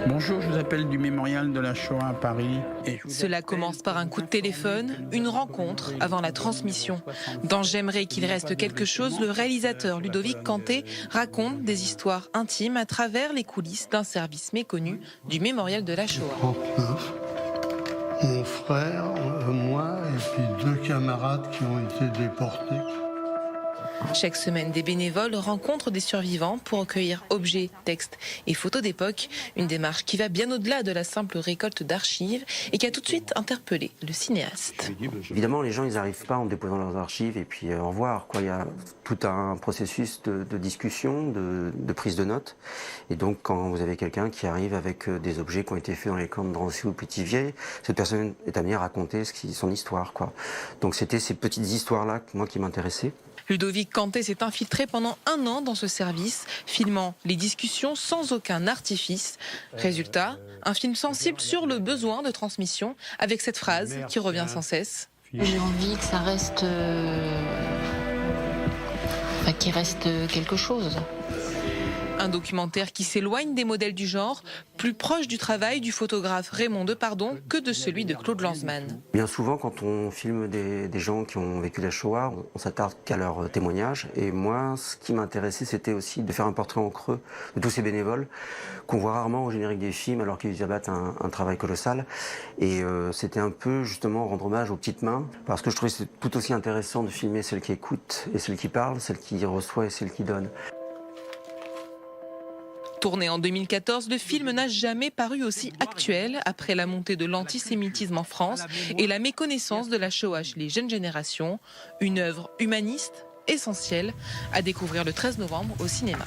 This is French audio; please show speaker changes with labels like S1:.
S1: Bonjour, je vous appelle du mémorial de la Shoah à Paris.
S2: Cela commence par un coup de téléphone, une rencontre avant la transmission. Dans J'aimerais qu'il reste quelque chose, le réalisateur Ludovic Canté raconte des histoires intimes à travers les coulisses d'un service méconnu du mémorial de la Shoah.
S3: 39, mon frère, moi et puis 2 camarades qui ont été déportés.
S2: Chaque semaine, des bénévoles rencontrent des survivants pour recueillir objets, textes et photos d'époque. Une démarche qui va bien au-delà de la simple récolte d'archives et qui a tout de suite interpellé le cinéaste.
S4: Évidemment, les gens, ils n'arrivent pas en déposant leurs archives et puis au revoir, quoi. Il y a tout un processus de discussion, de prise de notes. Et donc, quand vous avez quelqu'un qui arrive avec des objets qui ont été faits dans les camps de Drancy ou Pithiviers, cette personne est amenée à raconter son histoire, quoi. Donc, c'était ces petites histoires-là, moi, qui m'intéressaient.
S2: Ludovic Canté s'est infiltré pendant 1 an dans ce service, filmant les discussions sans aucun artifice. Résultat, un film sensible sur le besoin de transmission, avec cette phrase qui revient sans cesse.
S5: J'ai envie que ça reste... qu'il reste quelque chose.
S2: Un documentaire qui s'éloigne des modèles du genre, plus proche du travail du photographe Raymond Depardon que de celui de Claude Lanzmann.
S4: Bien souvent, quand on filme des gens qui ont vécu la Shoah, on s'attarde qu'à leurs témoignages. Et moi, ce qui m'intéressait, c'était aussi de faire un portrait en creux de tous ces bénévoles qu'on voit rarement au générique des films, alors qu'ils abattent un travail colossal. Et c'était un peu, justement, rendre hommage aux petites mains, parce que je trouvais que c'est tout aussi intéressant de filmer celle qui écoute et celle qui parle, celle qui reçoit et celle qui donne.
S2: Tourné en 2014, le film n'a jamais paru aussi actuel après la montée de l'antisémitisme en France et la méconnaissance de la Shoah chez les jeunes générations. Une œuvre humaniste essentielle à découvrir le 13 novembre au cinéma.